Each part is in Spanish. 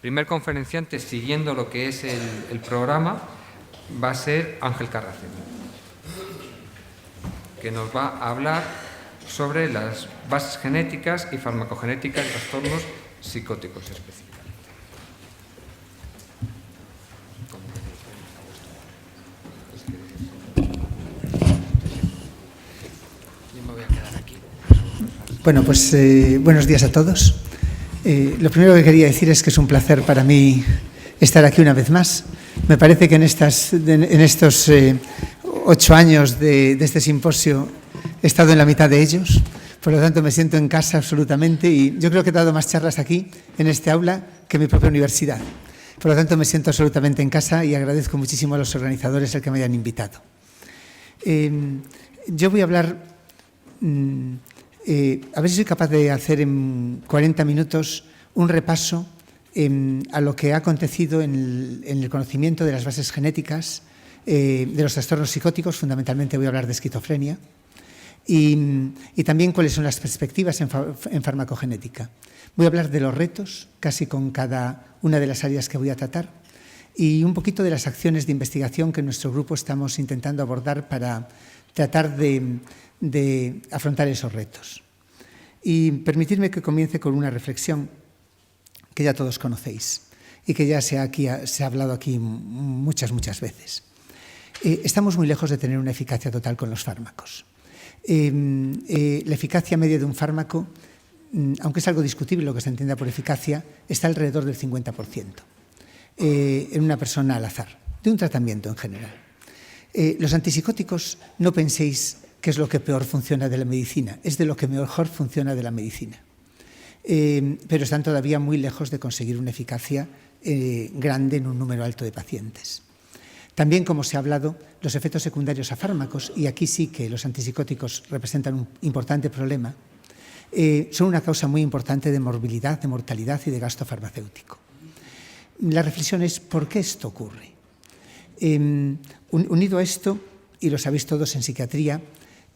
primer conferenciante, siguiendo lo que es el programa, va a ser Ángel Carraceno, que nos va a hablar sobre las bases genéticas y farmacogenéticas de trastornos psicóticos específicamente. Bueno, pues buenos días a todos. Lo primero que quería decir es que es un placer para mí estar aquí una vez más. Me parece que en estos 8 años de este simposio he estado en la mitad de ellos, por lo tanto me siento en casa absolutamente y yo creo que he dado más charlas aquí, en este aula, que en mi propia universidad. Por lo tanto me siento absolutamente en casa y agradezco muchísimo a los organizadores el que me hayan invitado. Yo voy a hablar... a ver si soy capaz de hacer en 40 minutos un repaso a lo que ha acontecido en el conocimiento de las bases genéticas de los trastornos psicóticos. Fundamentalmente voy a hablar de esquizofrenia y también cuáles son las perspectivas en farmacogenética. Voy a hablar de los retos, casi con cada una de las áreas que voy a tratar, y un poquito de las acciones de investigación que en nuestro grupo estamos intentando abordar para tratar de afrontar esos retos. Y permitidme que comience con una reflexión que ya todos conocéis y que ya se ha hablado aquí muchas veces. Estamos muy lejos de tener una eficacia total con los fármacos. La eficacia media de un fármaco, aunque es algo discutible lo que se entienda por eficacia, está alrededor del 50% en una persona al azar, de un tratamiento en general. Los antipsicóticos, no penséis que es lo que peor funciona de la medicina, es de lo que mejor funciona de la medicina. Pero están todavía muy lejos de conseguir una eficacia grande en un número alto de pacientes. También, como se ha hablado, los efectos secundarios a fármacos, y aquí sí que los antipsicóticos representan un importante problema, son una causa muy importante de morbilidad, de mortalidad y de gasto farmacéutico. La reflexión es, ¿por qué esto ocurre? Unido a esto, y lo sabéis todos en psiquiatría,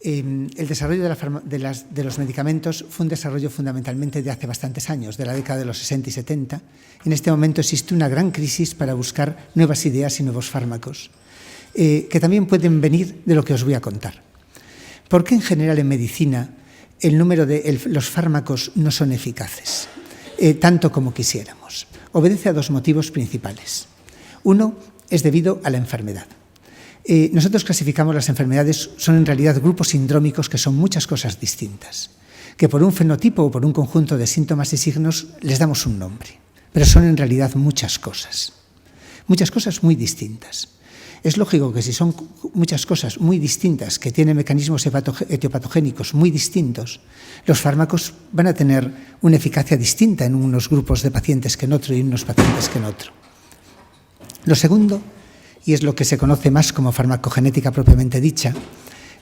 el desarrollo de los medicamentos fue un desarrollo fundamentalmente de hace bastantes años, de la década de los 60 y 70. En este momento existe una gran crisis para buscar nuevas ideas y nuevos fármacos, que también pueden venir de lo que os voy a contar. ¿Por qué en general en medicina el número de los fármacos no son eficaces, tanto como quisiéramos? Obedece a 2 motivos principales. Uno es debido a la enfermedad. Nosotros clasificamos las enfermedades, son en realidad grupos sindrómicos que son muchas cosas distintas, que por un fenotipo o por un conjunto de síntomas y signos les damos un nombre, pero son en realidad muchas cosas muy distintas. Es lógico que si son muchas cosas muy distintas, que tienen mecanismos etiopatogénicos muy distintos, los fármacos van a tener una eficacia distinta en unos grupos de pacientes que en otro y en unos pacientes que en otro. Lo segundo, y es lo que se conoce más como farmacogenética propiamente dicha,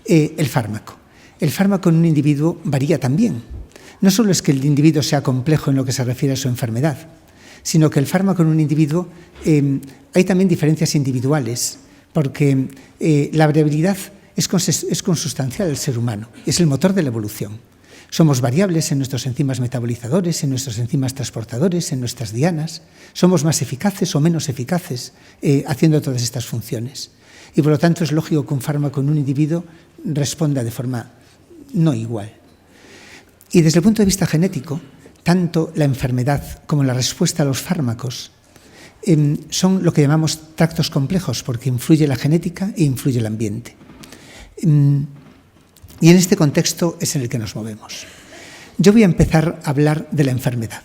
el fármaco. El fármaco en un individuo varía también. No solo es que el individuo sea complejo en lo que se refiere a su enfermedad, sino que el fármaco en un individuo, hay también diferencias individuales, porque la variabilidad es consustancial al ser humano, es el motor de la evolución. Somos variables en nuestros enzimas metabolizadores, en nuestros enzimas transportadores, en nuestras dianas. Somos más eficaces o menos eficaces haciendo todas estas funciones. Y por lo tanto es lógico que un fármaco en un individuo responda de forma no igual. Y desde el punto de vista genético, tanto la enfermedad como la respuesta a los fármacos son lo que llamamos tractos complejos, porque influye la genética e influye el ambiente. Y en este contexto es en el que nos movemos. Yo voy a empezar a hablar de la enfermedad,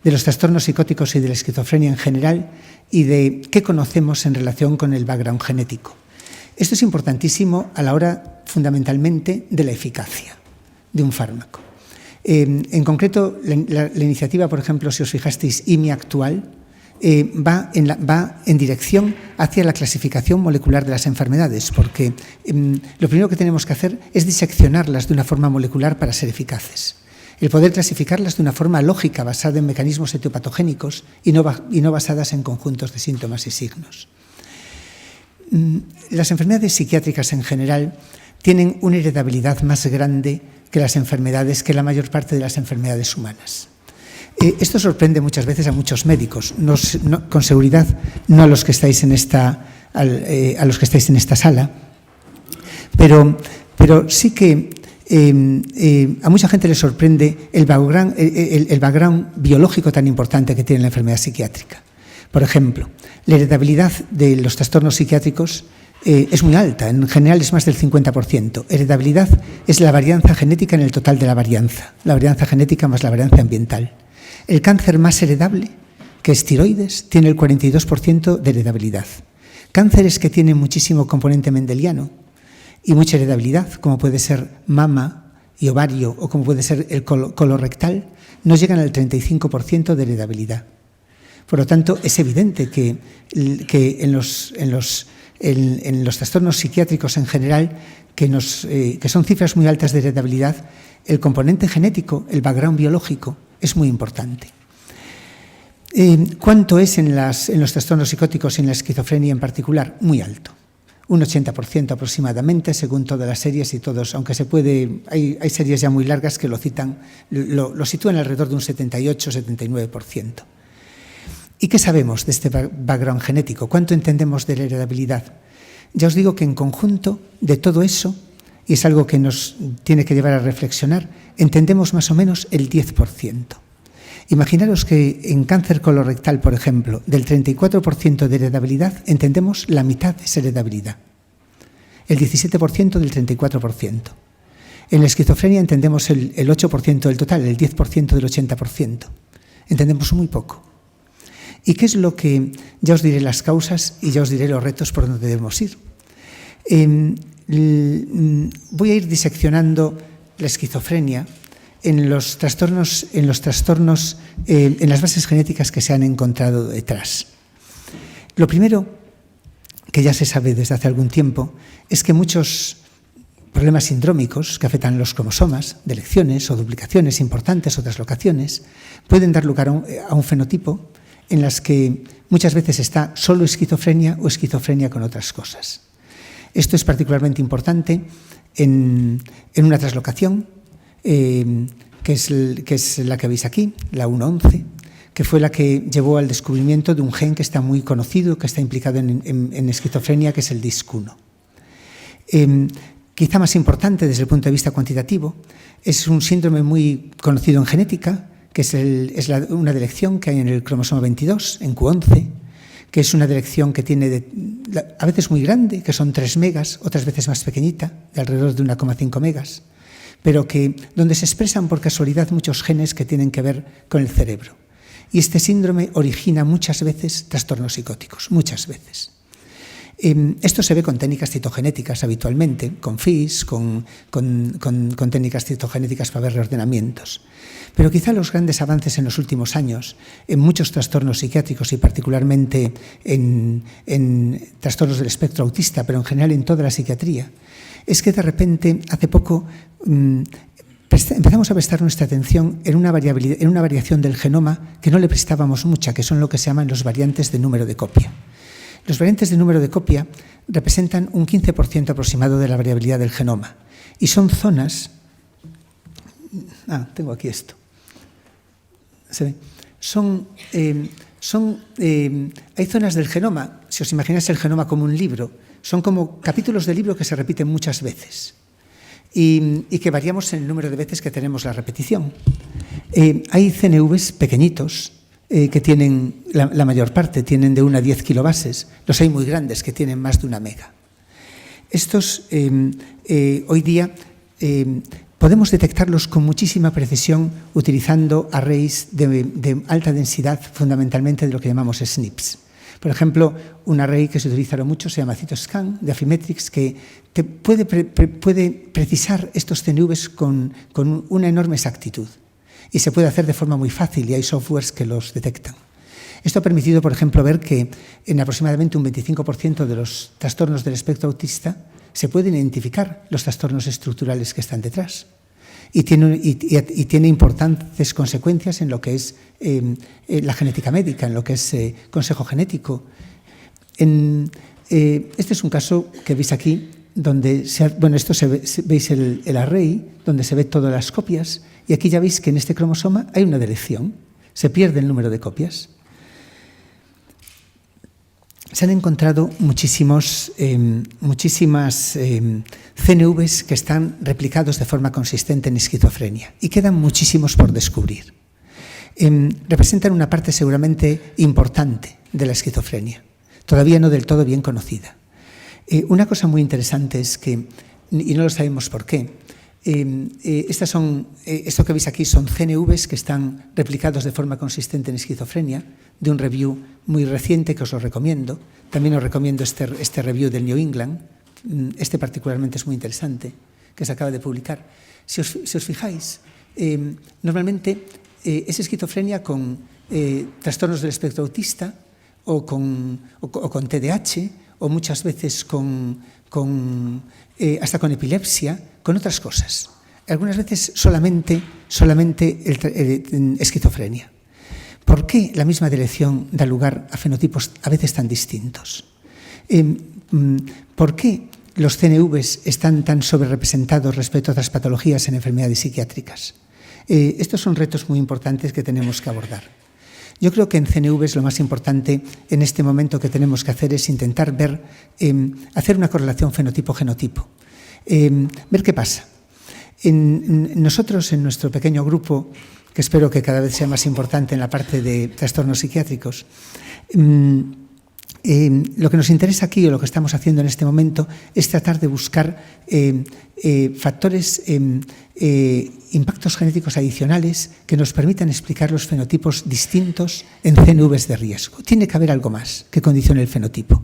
de los trastornos psicóticos y de la esquizofrenia en general y de qué conocemos en relación con el background genético. Esto es importantísimo a la hora, fundamentalmente, de la eficacia de un fármaco. En concreto, la iniciativa, por ejemplo, si os fijasteis, IMI actual, va en dirección hacia la clasificación molecular de las enfermedades, porque lo primero que tenemos que hacer es diseccionarlas de una forma molecular para ser eficaces. El poder clasificarlas de una forma lógica, basada en mecanismos etiopatogénicos y no basadas en conjuntos de síntomas y signos. Las enfermedades psiquiátricas en general tienen una heredabilidad más grande que la mayor parte de las enfermedades humanas. Esto sorprende muchas veces a muchos médicos, con seguridad no a los que estáis en esta, a los que estáis en esta sala, pero sí que a mucha gente le sorprende el background biológico tan importante que tiene la enfermedad psiquiátrica. Por ejemplo, la heredabilidad de los trastornos psiquiátricos es muy alta, en general es más del 50%. Heredabilidad es la varianza genética en el total de la varianza genética más la varianza ambiental. El cáncer más heredable, que es tiroides, tiene el 42% de heredabilidad. Cánceres que tienen muchísimo componente mendeliano y mucha heredabilidad, como puede ser mama y ovario o como puede ser el colorectal, no llegan al 35% de heredabilidad. Por lo tanto, es evidente que en los trastornos psiquiátricos en general, que son cifras muy altas de heredabilidad, el componente genético, el background biológico, es muy importante. ¿Cuánto es en los trastornos psicóticos y en la esquizofrenia en particular? Muy alto. Un 80% aproximadamente, según todas las series y todos, aunque hay series ya muy largas que lo sitúan alrededor de un 78-79%. ¿Y qué sabemos de este background genético? ¿Cuánto entendemos de la heredabilidad? Ya os digo que en conjunto de todo eso, y es algo que nos tiene que llevar a reflexionar, entendemos más o menos el 10%. Imaginaros que en cáncer colorectal, por ejemplo, del 34% de heredabilidad, entendemos la mitad de esa heredabilidad. El 17% del 34%. En la esquizofrenia entendemos el 8% del total, el 10% del 80%. Entendemos muy poco. ¿Y qué es lo que...? Ya os diré las causas y ya os diré los retos por donde debemos ir. Voy a ir diseccionando la esquizofrenia en las bases genéticas que se han encontrado detrás. Lo primero, que ya se sabe desde hace algún tiempo, es que muchos problemas sindrómicos que afectan los cromosomas, deleciones o duplicaciones importantes o traslocaciones, pueden dar lugar a un fenotipo en las que muchas veces está solo esquizofrenia o esquizofrenia con otras cosas. Esto es particularmente importante en una traslocación, que es la que veis aquí, la 111, que fue la que llevó al descubrimiento de un gen que está muy conocido, que está implicado en esquizofrenia, que es el DISC1. Quizá más importante desde el punto de vista cuantitativo, es un síndrome muy conocido en genética, que es una delección que hay en el cromosoma 22, en Q11, que es una delección que tiene a veces muy grande, que son 3 megas, otras veces más pequeñita, de alrededor de 1,5 megas, pero donde se expresan por casualidad muchos genes que tienen que ver con el cerebro. Y este síndrome origina muchas veces trastornos psicóticos, muchas veces. Esto se ve con técnicas citogenéticas habitualmente, con FIS, con técnicas citogenéticas para ver reordenamientos. Pero quizá los grandes avances en los últimos años en muchos trastornos psiquiátricos y particularmente en trastornos del espectro autista, pero en general en toda la psiquiatría, es que de repente, hace poco, empezamos a prestar nuestra atención en una variación del genoma que no le prestábamos mucha, que son lo que se llaman los variantes de número de copia. Los variantes de número de copia representan un 15% aproximado de la variabilidad del genoma y son zonas... tengo aquí esto. ¿Se ve? Hay zonas del genoma, si os imagináis el genoma como un libro, son como capítulos de libro que se repiten muchas veces y que variamos en el número de veces que tenemos la repetición. Hay CNVs pequeñitos que tienen, la mayor parte, tienen de 1 a 10 kilobases. Los hay muy grandes que tienen más de 1 mega. Estos, hoy día, podemos detectarlos con muchísima precisión utilizando arrays de alta densidad, fundamentalmente de lo que llamamos SNPs. Por ejemplo, un array que se utiliza mucho se llama Cytoscan de Affymetrix, que puede precisar estos CNVs con una enorme exactitud. Y se puede hacer de forma muy fácil y hay softwares que los detectan. Esto ha permitido, por ejemplo, ver que en aproximadamente un 25% de los trastornos del espectro autista se pueden identificar los trastornos estructurales que están detrás. Y tiene importantes consecuencias en lo que es la genética médica, en lo que es consejo genético. Este es un caso que veis aquí, donde veis el array, donde se ve todas las copias, y aquí ya veis que en este cromosoma hay una delección. se pierde el número de copias. Se han encontrado muchísimas CNVs que están replicados de forma consistente en esquizofrenia y quedan muchísimos por descubrir. Representan una parte seguramente importante de la esquizofrenia, todavía no del todo bien conocida. Una cosa muy interesante es que, y no lo sabemos por qué, esto que veis aquí son CNVs que están replicados de forma consistente en esquizofrenia, de un review muy reciente que os lo recomiendo. También os recomiendo este review del New England. Este particularmente es muy interesante, que se acaba de publicar. Si os fijáis, normalmente es esquizofrenia con trastornos del espectro autista o con TDAH o muchas veces hasta con epilepsia, con otras cosas. Algunas veces solamente esquizofrenia. ¿Por qué la misma dirección da lugar a fenotipos a veces tan distintos? ¿Por qué los CNVs están tan sobrerepresentados respecto a otras patologías en enfermedades psiquiátricas? Estos son retos muy importantes que tenemos que abordar. Yo creo que en CNVs lo más importante en este momento que tenemos que hacer es intentar hacer una correlación fenotipo-genotipo, ver qué pasa. Nosotros, en nuestro pequeño grupo, que espero que cada vez sea más importante en la parte de trastornos psiquiátricos, lo que nos interesa aquí o lo que estamos haciendo en este momento es tratar de buscar factores, impactos genéticos adicionales que nos permitan explicar los fenotipos distintos en CNVs de riesgo. Tiene que haber algo más que condicione el fenotipo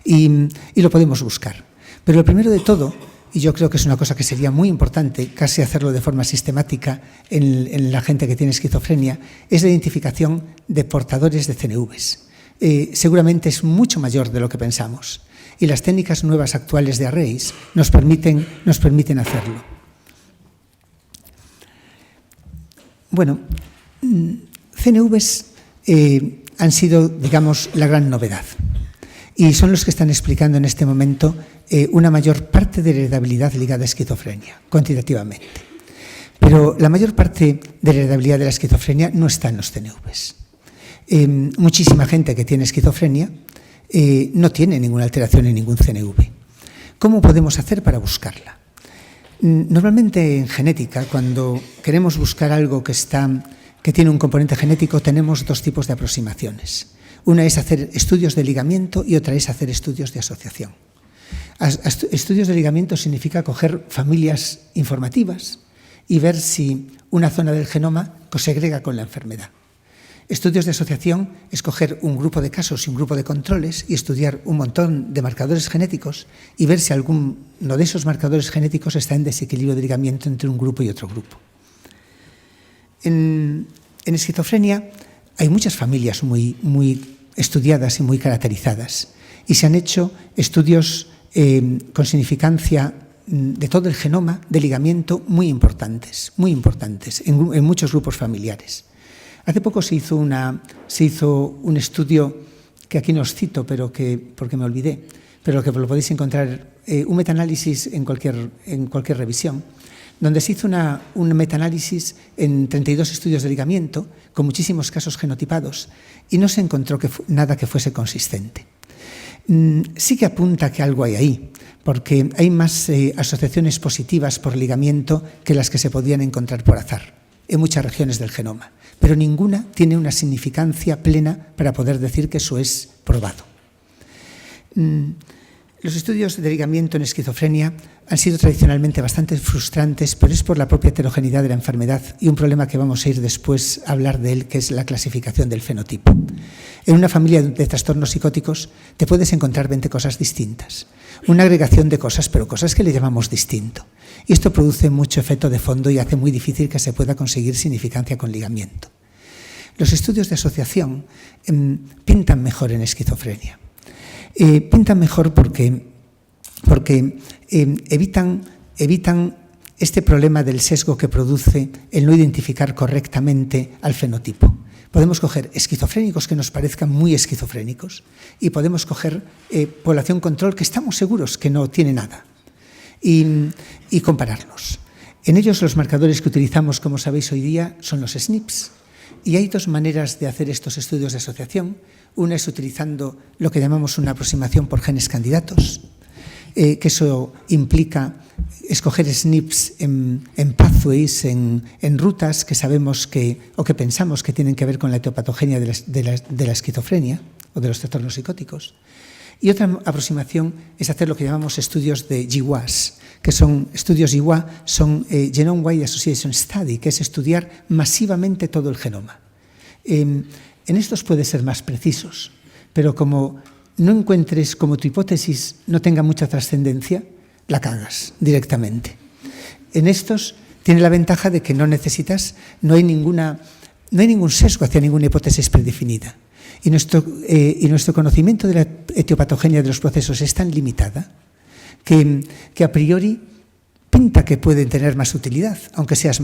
y lo podemos buscar. Pero lo primero de todo, y yo creo que es una cosa que sería muy importante, casi hacerlo de forma sistemática en la gente que tiene esquizofrenia, es la identificación de portadores de CNVs. Seguramente es mucho mayor de lo que pensamos y las técnicas nuevas actuales de arrays nos permiten hacerlo. Bueno, CNVs han sido, digamos, la gran novedad y son los que están explicando en este momento una mayor parte de la heredabilidad ligada a esquizofrenia, cuantitativamente. Pero la mayor parte de la heredabilidad de la esquizofrenia no está en los CNVs. Muchísima gente que tiene esquizofrenia no tiene ninguna alteración en ningún CNV. ¿Cómo podemos hacer para buscarla? Normalmente en genética, cuando queremos buscar algo que tiene un componente genético, tenemos dos tipos de aproximaciones. Una es hacer estudios de ligamiento y otra es hacer estudios de asociación. Estudios de ligamiento significa coger familias informativas y ver si una zona del genoma cosegrega con la enfermedad. Estudios de asociación es coger un grupo de casos y un grupo de controles y estudiar un montón de marcadores genéticos y ver si alguno de esos marcadores genéticos está en desequilibrio de ligamiento entre un grupo y otro grupo. En esquizofrenia hay muchas familias muy estudiadas y muy caracterizadas y se han hecho estudios con significancia de todo el genoma de ligamiento muy importantes en muchos grupos familiares. Hace poco se hizo un estudio que aquí no os cito, porque me olvidé, pero que lo podéis encontrar, un metaanálisis en cualquier revisión, donde se hizo un metaanálisis en 32 estudios de ligamiento con muchísimos casos genotipados y no se encontró nada que fuese consistente. Sí que apunta que algo hay ahí, porque hay más asociaciones positivas por ligamiento que las que se podían encontrar por azar en muchas regiones del genoma, pero ninguna tiene una significancia plena para poder decir que eso es probado. Los estudios de ligamiento en esquizofrenia han sido tradicionalmente bastante frustrantes, pero es por la propia heterogeneidad de la enfermedad y un problema que vamos a ir después a hablar de él, que es la clasificación del fenotipo. En una familia de trastornos psicóticos te puedes encontrar 20 cosas distintas, una agregación de cosas, pero cosas que le llamamos distinto. Y esto produce mucho efecto de fondo y hace muy difícil que se pueda conseguir significancia con ligamiento. Los estudios de asociación pintan mejor en esquizofrenia. Pintan mejor porque evitan este problema del sesgo que produce el no identificar correctamente al fenotipo. Podemos coger esquizofrénicos que nos parezcan muy esquizofrénicos y podemos coger población control que estamos seguros que no tiene nada y compararlos. En ellos los marcadores que utilizamos, como sabéis hoy día, son los SNPs Y hay dos maneras de hacer estos estudios de asociación. Una es utilizando lo que llamamos una aproximación por genes candidatos, que eso implica escoger SNPs en pathways, en rutas que sabemos o que pensamos que tienen que ver con la etiopatogenia de la esquizofrenia o de los trastornos psicóticos. Y otra aproximación es hacer lo que llamamos estudios de GWAS, que son estudios GWAS, son Genome-Wide Association Study, que es estudiar masivamente todo el genoma. En estos puede ser más precisos, pero como no encuentres, como tu hipótesis no tenga mucha trascendencia, la cagas directamente. En estos tiene la ventaja de que no necesitas, no hay ningún sesgo hacia ninguna hipótesis predefinida. Y nuestro conocimiento de la etiopatogenia de los procesos es tan limitada que a priori pinta que pueden tener más utilidad, aunque seas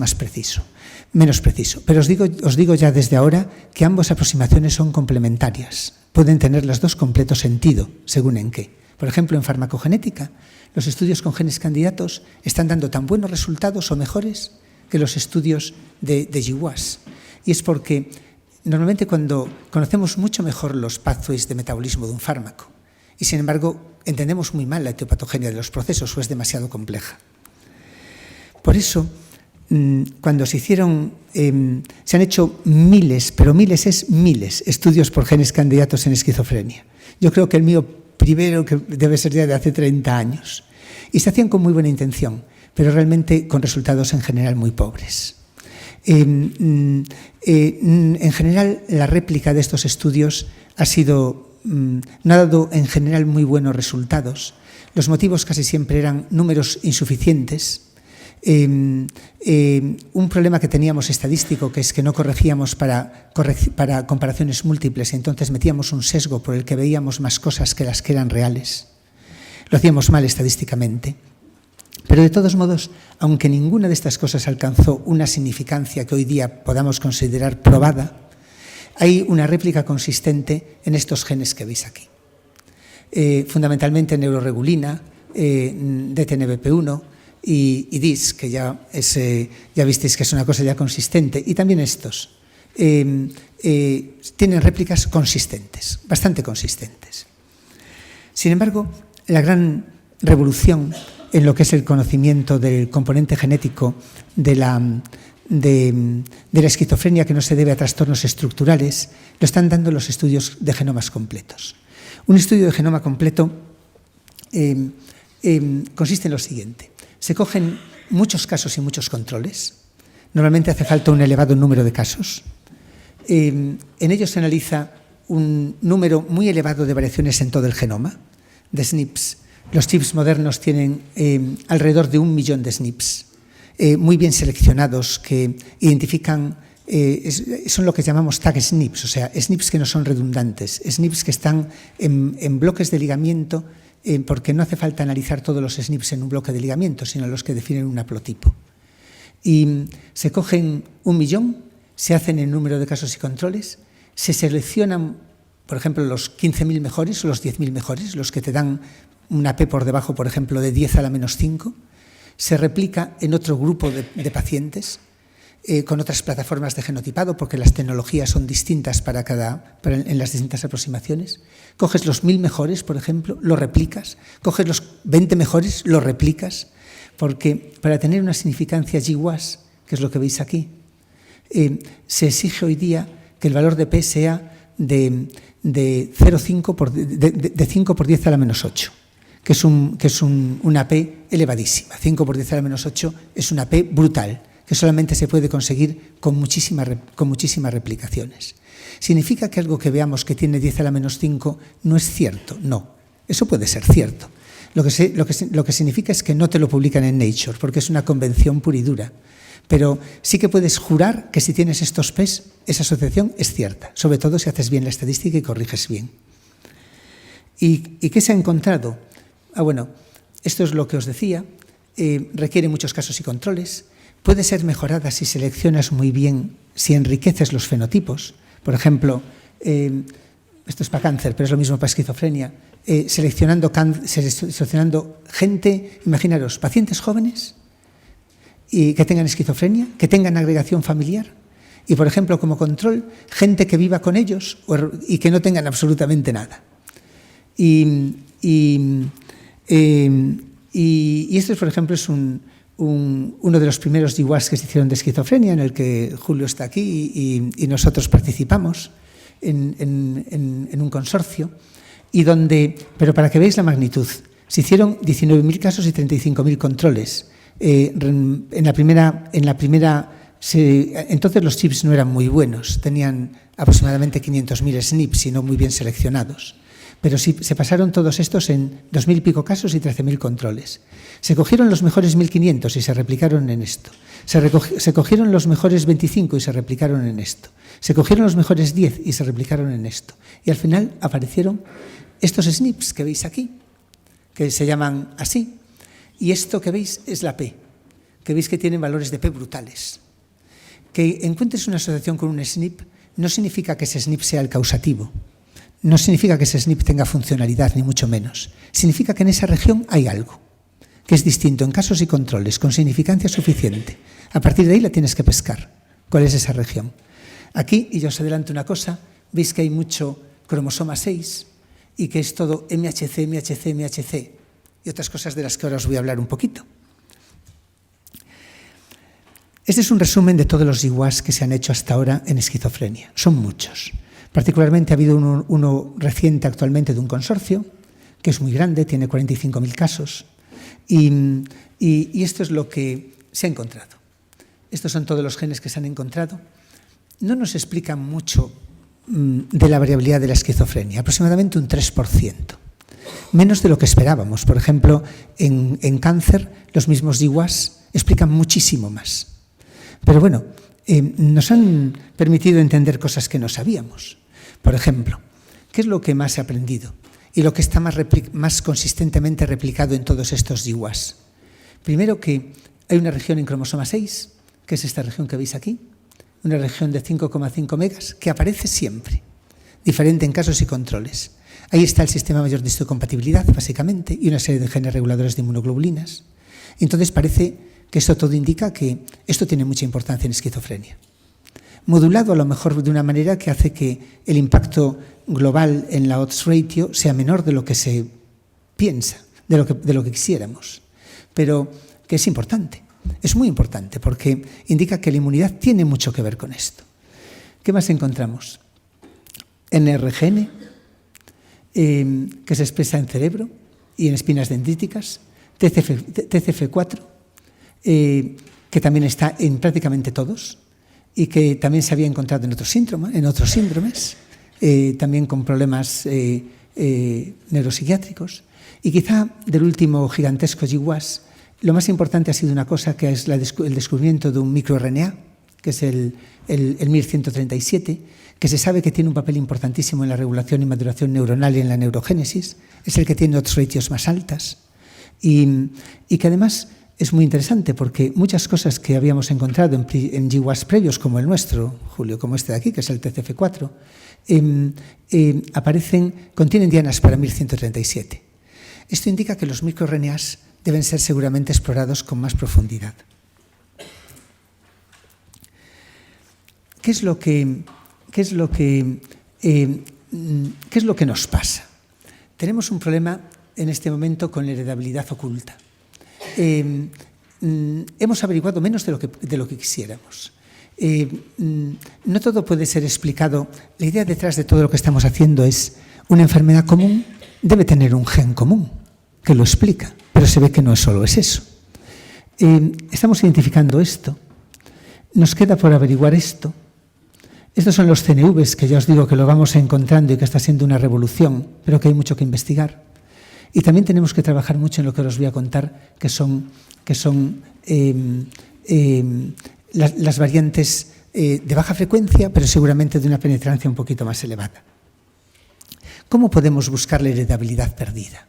menos preciso. Pero os digo ya desde ahora que ambas aproximaciones son complementarias. Pueden tener las dos completo sentido, según en qué. Por ejemplo, en farmacogenética, los estudios con genes candidatos están dando tan buenos resultados o mejores que los estudios de GWAS. Y es porque normalmente cuando conocemos mucho mejor los pathways de metabolismo de un fármaco y, sin embargo, entendemos muy mal la etiopatogenia de los procesos o es demasiado compleja. Por eso, cuando se han hecho miles, pero miles estudios por genes candidatos en esquizofrenia. Yo creo que el mío primero, que debe ser ya de hace 30 años. Y se hacían con muy buena intención, pero realmente con resultados en general muy pobres. En general, la réplica de estos estudios no ha dado en general muy buenos resultados. Los motivos casi siempre eran números insuficientes. Un problema que teníamos estadístico, que es que no corregíamos para comparaciones múltiples, y entonces metíamos un sesgo por el que veíamos más cosas que las que eran reales. Lo hacíamos mal estadísticamente. Pero de todos modos, aunque ninguna de estas cosas alcanzó una significancia que hoy día podamos considerar probada, hay una réplica consistente en estos genes que veis aquí. Fundamentalmente neuroregulina, DTNBP1 y DIS, que ya visteis que es una cosa ya consistente, y también estos. Tienen réplicas consistentes, bastante consistentes. Sin embargo, la gran revolución en lo que es el conocimiento del componente genético de la esquizofrenia, que no se debe a trastornos estructurales, lo están dando los estudios de genomas completos. Un estudio de genoma completo consiste en lo siguiente. Se cogen muchos casos y muchos controles. Normalmente hace falta un elevado número de casos. En ellos se analiza un número muy elevado de variaciones en todo el genoma, de SNPs. Los chips modernos tienen alrededor de 1 millón de SNPs, muy bien seleccionados, que identifican, son lo que llamamos tag SNPs, o sea, SNPs que no son redundantes, SNPs que están en bloques de ligamiento, porque no hace falta analizar todos los SNPs en un bloque de ligamiento, sino los que definen un haplotipo. Y se cogen 1 millón, se hacen el número de casos y controles, se seleccionan, por ejemplo, los 15.000 mejores o los 10.000 mejores, los que te dan una P por debajo, por ejemplo, de 10 a la menos 5, se replica en otro grupo de pacientes con otras plataformas de genotipado, porque las tecnologías son distintas en las distintas aproximaciones. Coges los 1.000 mejores, por ejemplo, lo replicas. Coges los 20 mejores, lo replicas, porque para tener una significancia GWAS, que es lo que veis aquí, se exige hoy día que el valor de P sea de 5 por 10 a la menos 8. Que es una P elevadísima. 5 por 10 a la menos 8 es una P brutal, que solamente se puede conseguir con muchísimas replicaciones. ¿Significa que algo que veamos que tiene 10 a la menos 5 no es cierto? No, eso puede ser cierto. Lo que significa es que no te lo publican en Nature, porque es una convención pura y dura. Pero sí que puedes jurar que si tienes estos Ps, esa asociación es cierta, sobre todo si haces bien la estadística y corriges bien. ¿Y qué se ha encontrado? Bueno, esto es lo que os decía, requiere muchos casos y controles, puede ser mejorada si seleccionas muy bien, si enriqueces los fenotipos. Por ejemplo, esto es para cáncer, pero es lo mismo para esquizofrenia, seleccionando gente, imaginaros, pacientes jóvenes y que tengan esquizofrenia, que tengan agregación familiar Y, por ejemplo, como control, gente que viva con ellos y que no tengan absolutamente nada. Y esto, por ejemplo, es uno de los primeros GWAS que se hicieron de esquizofrenia, en el que Julio está aquí y nosotros participamos en un consorcio, pero para que veáis la magnitud, se hicieron 19.000 casos y 35.000 controles. Entonces los chips no eran muy buenos, tenían aproximadamente 500.000 SNPs y no muy bien seleccionados. Pero sí, se pasaron todos estos en 2.000 y pico casos y 13.000 controles. Se cogieron los mejores 1.500 y se replicaron en esto. Se cogieron los mejores 25 y se replicaron en esto. Se cogieron los mejores 10 y se replicaron en esto. Y al final aparecieron estos SNPs que veis aquí, que se llaman así. Y esto que veis es la P, que veis que tienen valores de P brutales. Que encuentres una asociación con un SNP no significa que ese SNP sea el causativo. No significa que ese SNP tenga funcionalidad, ni mucho menos. Significa que en esa región hay algo que es distinto en casos y controles, con significancia suficiente. A partir de ahí la tienes que pescar. ¿Cuál es esa región? Aquí, y yo os adelanto una cosa, veis que hay mucho cromosoma 6 y que es todo MHC, MHC, MHC y otras cosas de las que ahora os voy a hablar un poquito. Este es un resumen de todos los GWAS que se han hecho hasta ahora en esquizofrenia. Son muchos. Particularmente ha habido uno reciente actualmente de un consorcio, que es muy grande, tiene 45.000 casos, y esto es lo que se ha encontrado. Estos son todos los genes que se han encontrado. No nos explican mucho de la variabilidad de la esquizofrenia, aproximadamente un 3%, menos de lo que esperábamos. Por ejemplo, en cáncer, los mismos GWAS explican muchísimo más. Pero bueno, nos han permitido entender cosas que no sabíamos. Por ejemplo, ¿qué es lo que más he aprendido? Y lo que está más consistentemente replicado en todos estos GWAS. Primero, que hay una región en cromosoma 6, que es esta región que veis aquí, una región de 5,5 megas, que aparece siempre, diferente en casos y controles. Ahí está el sistema mayor de histocompatibilidad, básicamente, y una serie de genes reguladores de inmunoglobulinas. Entonces parece que esto todo indica que esto tiene mucha importancia en esquizofrenia. Modulado a lo mejor de una manera que hace que el impacto global en la odds ratio sea menor de lo que se piensa, de lo que quisiéramos, pero que es importante, es muy importante, porque indica que la inmunidad tiene mucho que ver con esto. ¿Qué más encontramos? NRGN, que se expresa en cerebro y en espinas dendríticas, TCF4, que también está en prácticamente todos y que también se había encontrado en otros síndromes, también con problemas neuropsiquiátricos. Y quizá del último gigantesco GWAS, lo más importante ha sido una cosa, que es el descubrimiento de un microRNA, que es el MIR137, que se sabe que tiene un papel importantísimo en la regulación y maduración neuronal y en la neurogénesis, es el que tiene odds ratios más altas, y que además es muy interesante porque muchas cosas que habíamos encontrado en GWAS previos, como el nuestro, Julio, como este de aquí, que es el TCF4, contienen dianas para MIR137. Esto indica que los microRNAs deben ser seguramente explorados con más profundidad. ¿Qué es lo que nos pasa? Tenemos un problema en este momento con la heredabilidad oculta. Hemos averiguado menos de lo que quisiéramos. No todo puede ser explicado. La idea detrás de todo lo que estamos haciendo es una enfermedad común debe tener un gen común que lo explica, pero se ve que no solo es eso. Estamos identificando esto. Nos queda por averiguar esto. Estos son los CNVs, que ya os digo que lo vamos encontrando y que está siendo una revolución, pero que hay mucho que investigar. Y también tenemos que trabajar mucho en lo que os voy a contar, que son las variantes de baja frecuencia, pero seguramente de una penetrancia un poquito más elevada. ¿Cómo podemos buscar la heredabilidad perdida?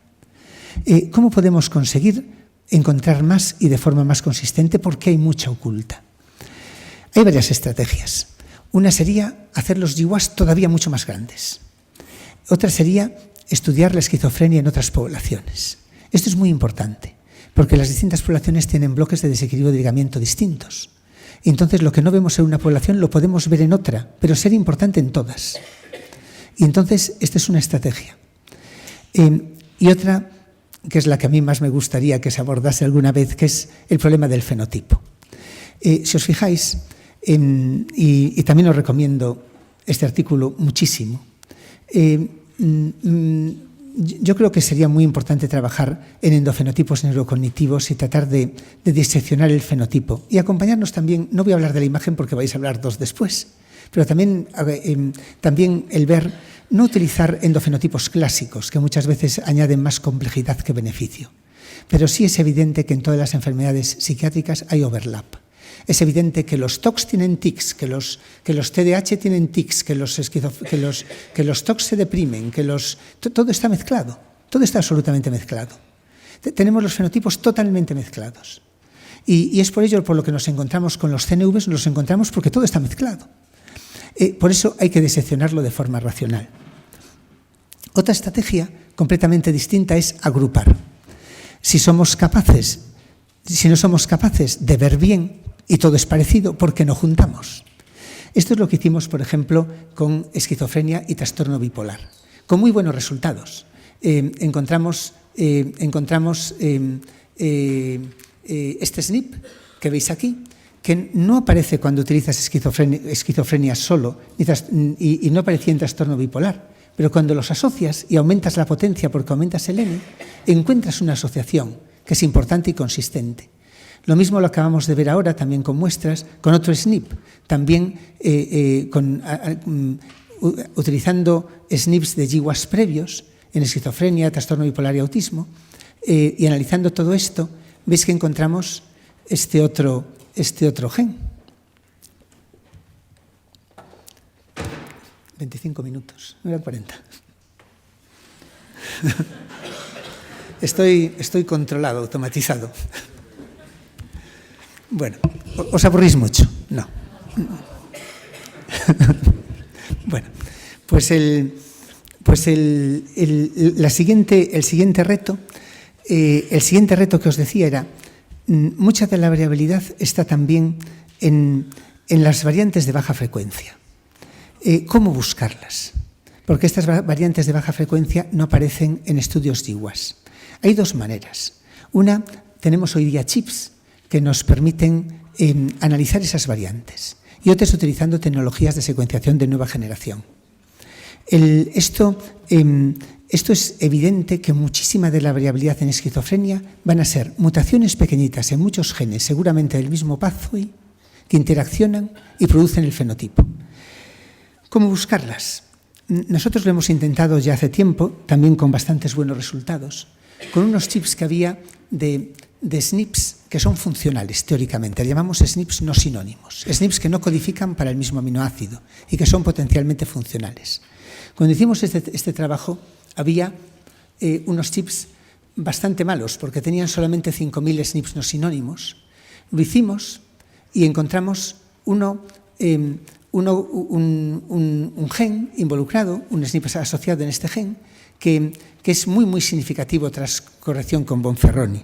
¿Cómo podemos conseguir encontrar más y de forma más consistente? Porque hay mucha oculta. Hay varias estrategias. Una sería hacer los GWAS todavía mucho más grandes. Otra sería estudiar la esquizofrenia en otras poblaciones. Esto es muy importante, porque las distintas poblaciones tienen bloques de desequilibrio de ligamiento distintos. Entonces, lo que no vemos en una población lo podemos ver en otra, pero ser importante en todas. Y entonces, esta es una estrategia. Y otra, que es la que a mí más me gustaría que se abordase alguna vez, que es el problema del fenotipo. Si os fijáis, y también os recomiendo este artículo muchísimo, yo creo que sería muy importante trabajar en endofenotipos neurocognitivos y tratar de diseccionar el fenotipo y acompañarnos también, no voy a hablar de la imagen porque vais a hablar dos después, pero también el ver, no utilizar endofenotipos clásicos que muchas veces añaden más complejidad que beneficio, pero sí es evidente que en todas las enfermedades psiquiátricas hay overlap. Es evidente que los TOCs tienen tics, que los TDAH tienen tics, que los TOCs se deprimen, todo está mezclado, todo está absolutamente mezclado. Tenemos los fenotipos totalmente mezclados. Y es por ello por lo que nos encontramos con los CNVs, nos encontramos porque todo está mezclado. Por eso hay que diseccionarlo de forma racional. Otra estrategia completamente distinta es agrupar. Si no somos capaces de ver bien, y todo es parecido, ¿por qué no juntamos? Esto es lo que hicimos, por ejemplo, con esquizofrenia y trastorno bipolar, con muy buenos resultados. Encontramos este SNP que veis aquí, que no aparece cuando utilizas esquizofrenia solo y no aparecía en trastorno bipolar, pero cuando los asocias y aumentas la potencia porque aumentas el N, encuentras una asociación que es importante y consistente. Lo mismo lo acabamos de ver ahora también con muestras, con otro SNP, también utilizando SNPs de GWAS previos en esquizofrenia, trastorno bipolar y autismo, y analizando todo esto, veis que encontramos este otro gen. 25 minutos, no eran 40. Estoy controlado, automatizado. Bueno, ¿os aburrís mucho? No. Bueno, pues el siguiente reto que os decía era, mucha de la variabilidad está también en las variantes de baja frecuencia. ¿Cómo buscarlas? Porque estas variantes de baja frecuencia no aparecen en estudios GWAS. Hay dos maneras. Una, tenemos hoy día chips que nos permiten analizar esas variantes, y otras utilizando tecnologías de secuenciación de nueva generación. Esto es evidente que muchísima de la variabilidad en esquizofrenia van a ser mutaciones pequeñitas en muchos genes, seguramente del mismo pathway, que interaccionan y producen el fenotipo. ¿Cómo buscarlas? Nosotros lo hemos intentado ya hace tiempo, también con bastantes buenos resultados, con unos chips que había de SNPs que son funcionales, teóricamente. Le llamamos SNPs no sinónimos, SNPs que no codifican para el mismo aminoácido y que son potencialmente funcionales. Cuando hicimos este trabajo, había unos chips bastante malos, porque tenían solamente 5.000 SNPs no sinónimos. Lo hicimos y encontramos un gen involucrado, un SNP asociado en este gen, que es muy, muy significativo tras corrección con Bonferroni.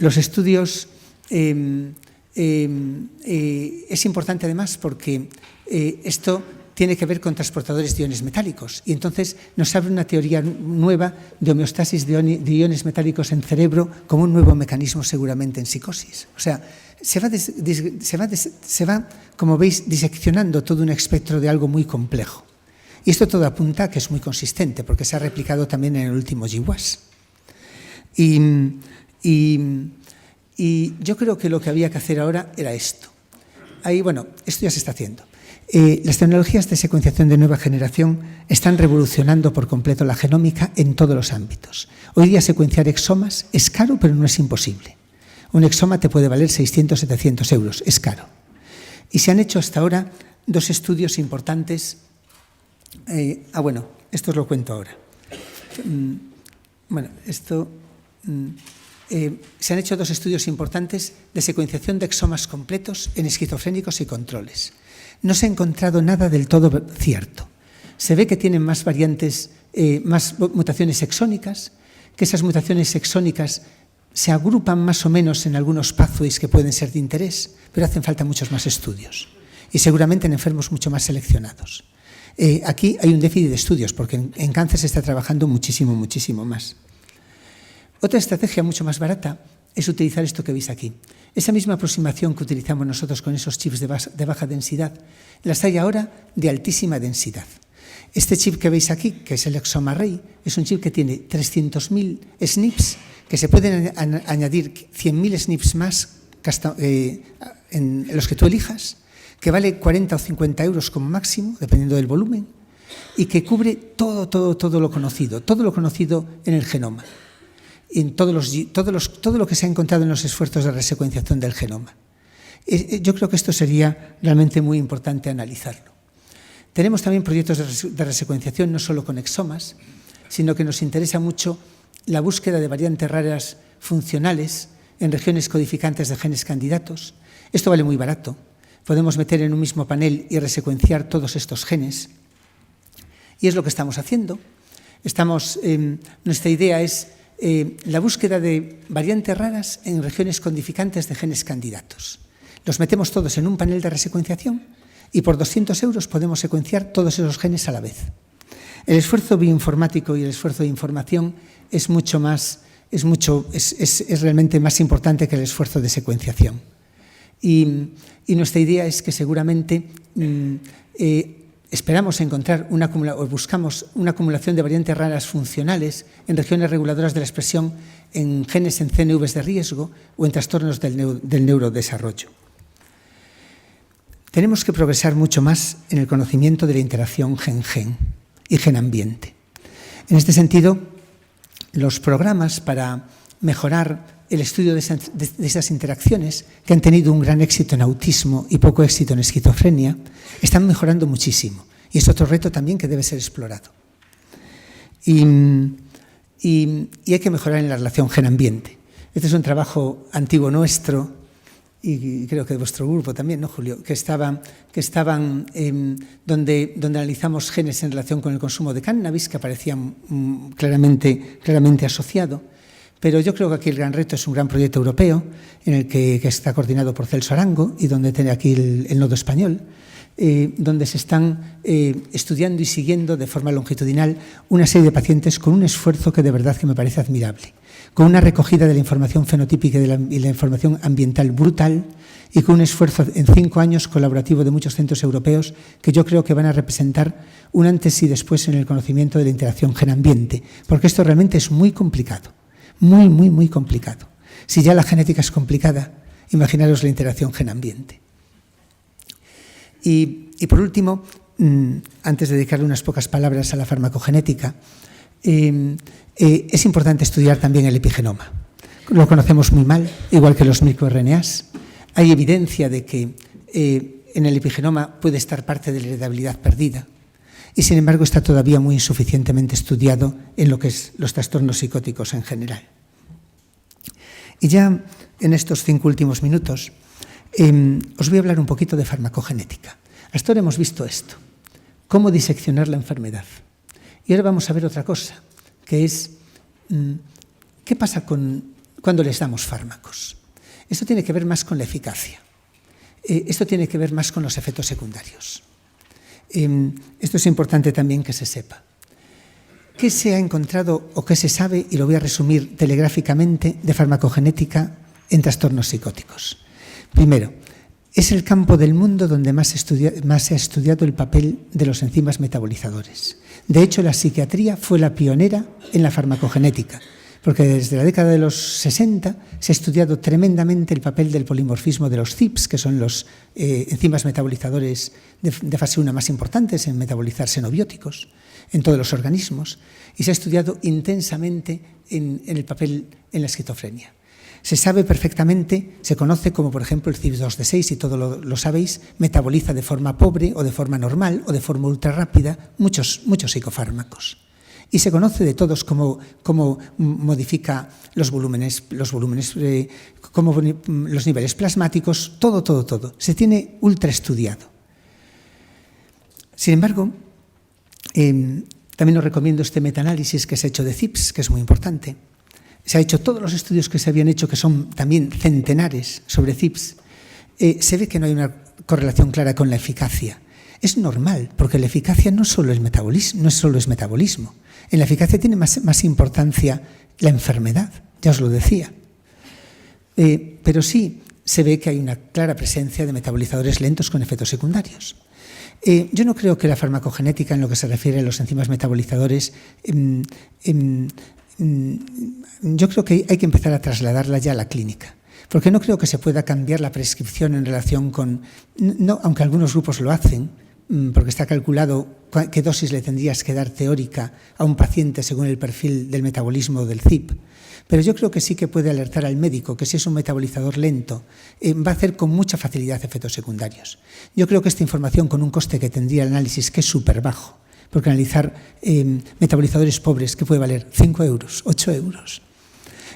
Los estudios es importante además porque esto tiene que ver con transportadores de iones metálicos y entonces nos abre una teoría nueva de homeostasis de iones metálicos en cerebro como un nuevo mecanismo seguramente en psicosis. O sea, se va, como veis, diseccionando todo un espectro de algo muy complejo. Y esto todo apunta a que es muy consistente porque se ha replicado también en el último GWAS. Y yo creo que lo que había que hacer ahora era esto. Esto ya se está haciendo. Las tecnologías de secuenciación de nueva generación están revolucionando por completo la genómica en todos los ámbitos. Hoy día secuenciar exomas es caro, pero no es imposible. Un exoma te puede valer 600, 700 euros, es caro. Y se han hecho hasta ahora dos estudios importantes. Esto os lo cuento ahora. Se han hecho dos estudios importantes de secuenciación de exomas completos en esquizofrénicos y controles. No se ha encontrado nada del todo cierto. Se ve que tienen más variantes, más mutaciones exónicas, que esas mutaciones exónicas se agrupan más o menos en algunos pathways que pueden ser de interés, pero hacen falta muchos más estudios y seguramente en enfermos mucho más seleccionados. Aquí hay un déficit de estudios porque en cáncer se está trabajando muchísimo, muchísimo más. Otra estrategia mucho más barata es utilizar esto que veis aquí. Esa misma aproximación que utilizamos nosotros con esos chips de baja densidad, las hay ahora de altísima densidad. Este chip que veis aquí, que es el ExomaRay, es un chip que tiene 300.000 SNPs, que se pueden añadir 100.000 SNPs más en los que tú elijas, que vale 40 o 50 euros como máximo, dependiendo del volumen, y que cubre todo lo conocido en el genoma, en todo lo que se ha encontrado en los esfuerzos de resecuenciación del genoma. Yo creo que esto sería realmente muy importante analizarlo. Tenemos también proyectos de resecuenciación no solo con exomas, sino que nos interesa mucho la búsqueda de variantes raras funcionales en regiones codificantes de genes candidatos. Esto vale muy barato. Podemos meter en un mismo panel y resecuenciar todos estos genes. Y es lo que estamos haciendo. Nuestra idea es la búsqueda de variantes raras en regiones codificantes de genes candidatos. Los metemos todos en un panel de resecuenciación y por 200 euros podemos secuenciar todos esos genes a la vez. El esfuerzo bioinformático y el esfuerzo de información es realmente más importante que el esfuerzo de secuenciación. Y nuestra idea es que seguramente esperamos encontrar buscamos una acumulación de variantes raras funcionales en regiones reguladoras de la expresión en genes en CNVs de riesgo o en trastornos del neurodesarrollo. Tenemos que progresar mucho más en el conocimiento de la interacción gen-gen y gen-ambiente. En este sentido, los programas para mejorar el estudio de esas interacciones, que han tenido un gran éxito en autismo y poco éxito en esquizofrenia, están mejorando muchísimo. Y es otro reto también que debe ser explorado. Y hay que mejorar en la relación gen-ambiente. Este es un trabajo antiguo nuestro, y creo que de vuestro grupo también, ¿no, Julio? Que estaban donde analizamos genes en relación con el consumo de cannabis, que aparecían claramente asociado. Pero yo creo que aquí el gran reto es un gran proyecto europeo, en el que está coordinado por Celso Arango y donde tiene aquí el nodo español, donde se están estudiando y siguiendo de forma longitudinal una serie de pacientes con un esfuerzo que de verdad que me parece admirable, con una recogida de la información fenotípica y la información ambiental brutal y con un esfuerzo en 5 años colaborativo de muchos centros europeos que yo creo que van a representar un antes y después en el conocimiento de la interacción gen-ambiente, porque esto realmente es muy complicado, muy, muy, muy complicado. Si ya la genética es complicada, imaginaros la interacción gen-ambiente. Y por último, antes de dedicarle unas pocas palabras a la farmacogenética, es importante estudiar también el epigenoma. Lo conocemos muy mal, igual que los microRNAs. Hay evidencia de que en el epigenoma puede estar parte de la heredabilidad perdida y, sin embargo, está todavía muy insuficientemente estudiado en lo que es los trastornos psicóticos en general. Y ya en estos 5 últimos minutos os voy a hablar un poquito de farmacogenética. Hasta ahora hemos visto esto, cómo diseccionar la enfermedad. Y ahora vamos a ver otra cosa, que es qué pasa cuando les damos fármacos. Esto tiene que ver más con la eficacia. Esto tiene que ver más con los efectos secundarios. Esto es importante también que se sepa. ¿Qué se ha encontrado o qué se sabe, y lo voy a resumir telegráficamente, de farmacogenética en trastornos psicóticos? Primero, es el campo del mundo donde más se ha estudiado el papel de los enzimas metabolizadores. De hecho, la psiquiatría fue la pionera en la farmacogenética, porque desde la década de los 60 se ha estudiado tremendamente el papel del polimorfismo de los CYPs, que son los enzimas metabolizadores de fase 1 más importantes en metabolizar xenobióticos en todos los organismos, y se ha estudiado intensamente en el papel en la esquizofrenia. Se sabe perfectamente, se conoce como, por ejemplo, el CYP2D6, y todo lo sabéis, metaboliza de forma pobre o de forma normal o de forma ultra rápida muchos psicofármacos. Y se conoce de todos cómo modifica los volúmenes, los niveles plasmáticos, todo. Se tiene ultra estudiado. Sin embargo, también os recomiendo este metaanálisis que se ha hecho de CYPs, que es muy importante. se ha hecho todos los estudios que se habían hecho, que son también centenares sobre CIPS, se ve que no hay una correlación clara con la eficacia. Es normal, porque la eficacia no solo es metabolismo. En la eficacia tiene más importancia la enfermedad, ya os lo decía. Pero sí se ve que hay una clara presencia de metabolizadores lentos con efectos secundarios. Yo no creo que la farmacogenética, en lo que se refiere a los enzimas metabolizadores, yo creo que hay que empezar a trasladarla ya a la clínica, porque no creo que se pueda cambiar la prescripción en relación con, no, aunque algunos grupos lo hacen, porque está calculado qué dosis le tendrías que dar teórica a un paciente según el perfil del metabolismo del CIP. Pero yo creo que sí que puede alertar al médico que si es un metabolizador lento, va a hacer con mucha facilidad efectos secundarios. Yo creo que esta información, con un coste que tendría el análisis, que es súper bajo, porque analizar metabolizadores pobres, que puede valer 5 euros, 8 euros,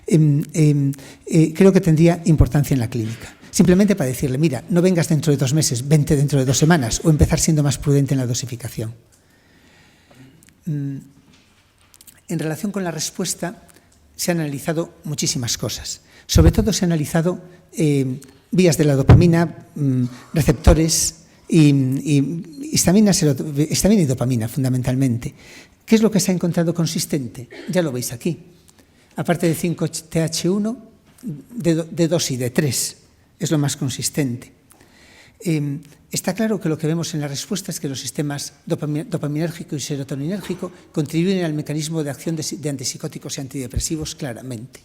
creo que tendría importancia en la clínica. Simplemente para decirle, mira, no vengas dentro de 2 meses, vente dentro de 2 semanas, o empezar siendo más prudente en la dosificación. En relación con la respuesta, se han analizado muchísimas cosas. Sobre todo se han analizado vías de la dopamina, receptores y histamina y dopamina, fundamentalmente. ¿Qué es lo que se ha encontrado consistente? Ya lo veis aquí. Aparte de 5-TH1, de 2 y de 3 es lo más consistente. Está claro que lo que vemos en la respuesta es que los sistemas dopaminérgico y serotoninérgico contribuyen al mecanismo de acción de antipsicóticos y antidepresivos claramente.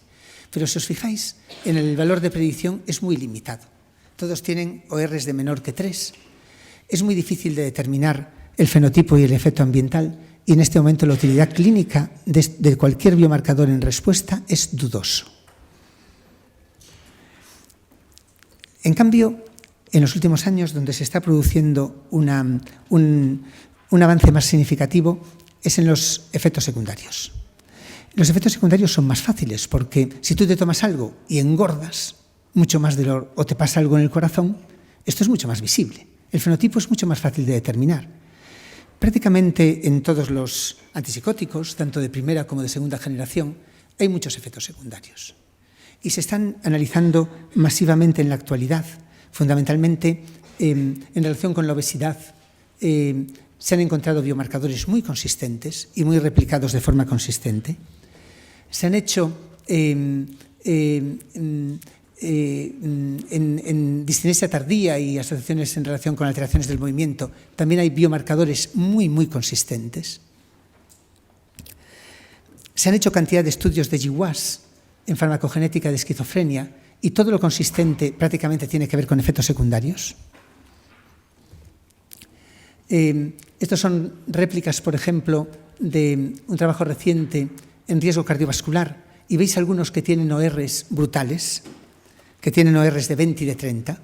Pero si os fijáis, en el valor de predicción es muy limitado. Todos tienen ORs de menor que 3. Es muy difícil de determinar el fenotipo y el efecto ambiental, y en este momento la utilidad clínica de cualquier biomarcador en respuesta es dudoso. En cambio, en los últimos años, donde se está produciendo un avance más significativo, es en los efectos secundarios. Los efectos secundarios son más fáciles, porque si tú te tomas algo y engordas mucho más o te pasa algo en el corazón, esto es mucho más visible. El fenotipo es mucho más fácil de determinar. Prácticamente en todos los antipsicóticos, tanto de primera como de segunda generación, hay muchos efectos secundarios. Y se están analizando masivamente en la actualidad, fundamentalmente en relación con la obesidad. Se han encontrado biomarcadores muy consistentes y muy replicados de forma consistente. Se han hecho en discinesia tardía y asociaciones en relación con alteraciones del movimiento, también hay biomarcadores muy, muy consistentes. Se han hecho cantidad de estudios de GWAS en farmacogenética de esquizofrenia, y todo lo consistente prácticamente tiene que ver con efectos secundarios. Estos son réplicas, por ejemplo, de un trabajo reciente en riesgo cardiovascular, y veis algunos que tienen ORs brutales, que tienen ORs de 20 y de 30.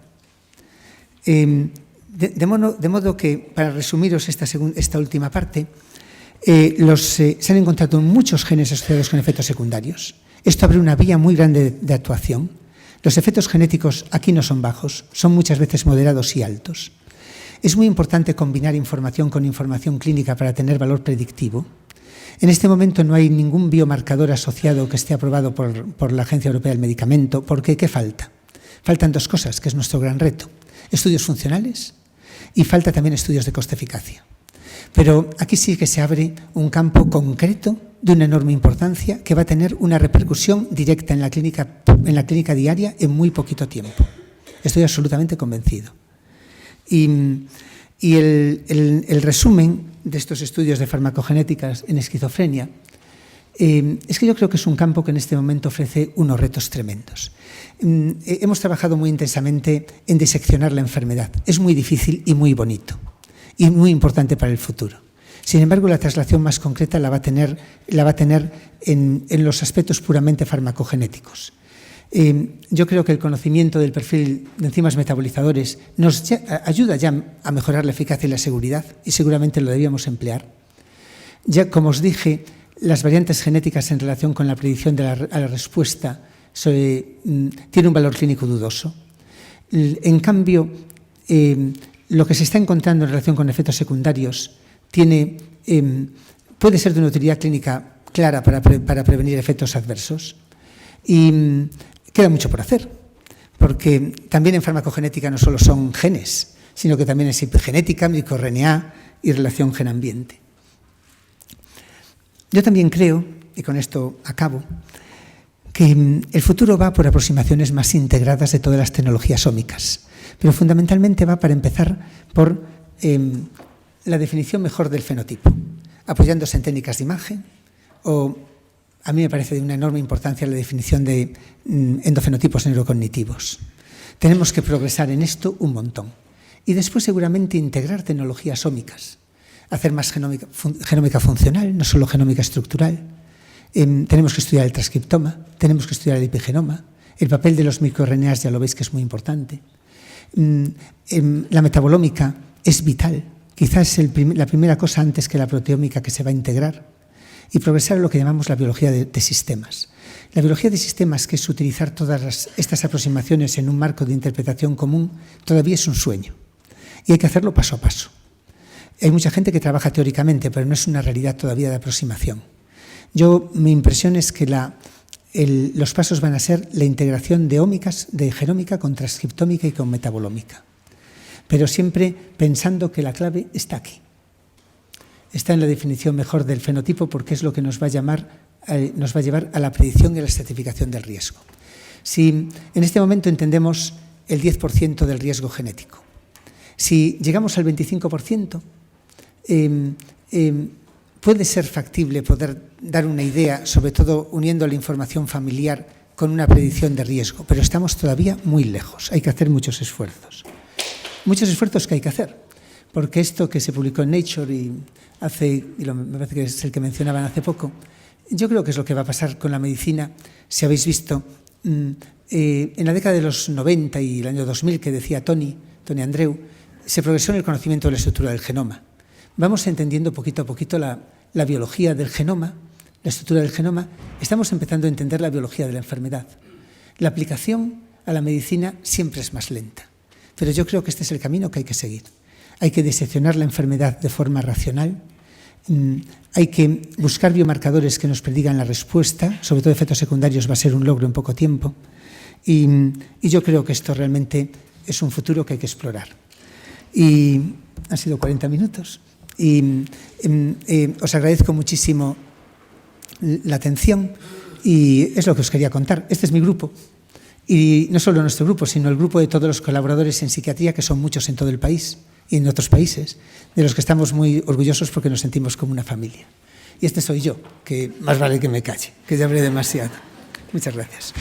De modo que, para resumiros esta última parte, se han encontrado muchos genes asociados con efectos secundarios. Esto abre una vía muy grande de actuación. Los efectos genéticos aquí no son bajos, son muchas veces moderados y altos. Es muy importante combinar información con información clínica para tener valor predictivo. En este momento no hay ningún biomarcador asociado que esté aprobado por la Agencia Europea del Medicamento, porque ¿qué falta? Faltan 2 cosas, que es nuestro gran reto: estudios funcionales y falta también estudios de coste-eficacia. Pero aquí sí que se abre un campo concreto de una enorme importancia que va a tener una repercusión directa en la clínica diaria en muy poquito tiempo. Estoy absolutamente convencido. Y el resumen de estos estudios de farmacogenéticas en esquizofrenia es que yo creo que es un campo que en este momento ofrece unos retos tremendos. Hemos trabajado muy intensamente en diseccionar la enfermedad. Es muy difícil y muy bonito, y muy importante para el futuro. Sin embargo, la traslación más concreta la va a tener en los aspectos puramente farmacogenéticos. Yo creo que el conocimiento del perfil de enzimas metabolizadores nos ayuda ya a mejorar la eficacia y la seguridad, y seguramente lo debíamos emplear. Ya, como os dije, las variantes genéticas en relación con la predicción a la respuesta tiene un valor clínico dudoso. En cambio, lo que se está encontrando en relación con efectos secundarios puede ser de una utilidad clínica clara para prevenir efectos adversos. Y queda mucho por hacer, porque también en farmacogenética no solo son genes, sino que también es epigenética, microRNA y relación gen-ambiente. Yo también creo, y con esto acabo, que el futuro va por aproximaciones más integradas de todas las tecnologías ómicas, pero fundamentalmente va, para empezar, por la definición mejor del fenotipo, apoyándose en técnicas de imagen, o a mí me parece de una enorme importancia la definición de endofenotipos neurocognitivos. Tenemos que progresar en esto un montón. Y después seguramente integrar tecnologías ómicas, hacer más genómica funcional, no solo genómica estructural. Tenemos que estudiar el transcriptoma, tenemos que estudiar el epigenoma, el papel de los microRNAs ya lo veis que es muy importante. La metabolómica es vital, quizás es la primera cosa antes que la proteómica que se va a integrar, y progresar en lo que llamamos la biología de sistemas. La biología de sistemas, que es utilizar todas estas aproximaciones en un marco de interpretación común, todavía es un sueño, y hay que hacerlo paso a paso. Hay mucha gente que trabaja teóricamente, pero no es una realidad todavía de aproximación. Mi impresión es que los pasos van a ser la integración de ómicas, de genómica con transcriptómica y con metabolómica, pero siempre pensando que la clave está aquí. Está en la definición mejor del fenotipo, porque es lo que nos va a llevar a la predicción y a la estratificación del riesgo. Si en este momento entendemos el 10% del riesgo genético, si llegamos al 25%, puede ser factible poder dar una idea, sobre todo uniendo la información familiar con una predicción de riesgo, pero estamos todavía muy lejos. Hay que hacer muchos esfuerzos. Muchos esfuerzos que hay que hacer, porque esto que se publicó en Nature y me parece que es el que mencionaban hace poco, yo creo que es lo que va a pasar con la medicina. Si habéis visto, en la década de los 90 y el año 2000, que decía Tony Andreu, se progresó en el conocimiento de la estructura del genoma. Vamos entendiendo poquito a poquito la biología del genoma, la estructura del genoma. Estamos empezando a entender la biología de la enfermedad. La aplicación a la medicina siempre es más lenta, pero yo creo que este es el camino que hay que seguir. Hay que diseccionar la enfermedad de forma racional, hay que buscar biomarcadores que nos predigan la respuesta, sobre todo efectos secundarios va a ser un logro en poco tiempo, y yo creo que esto realmente es un futuro que hay que explorar. Y han sido 40 minutos. Y os agradezco muchísimo la atención y es lo que os quería contar. Este es mi grupo, y no solo nuestro grupo, sino el grupo de todos los colaboradores en psiquiatría, que son muchos en todo el país y en otros países, de los que estamos muy orgullosos porque nos sentimos como una familia. Y este soy yo, que más vale que me calle, que ya hablé demasiado. Muchas gracias.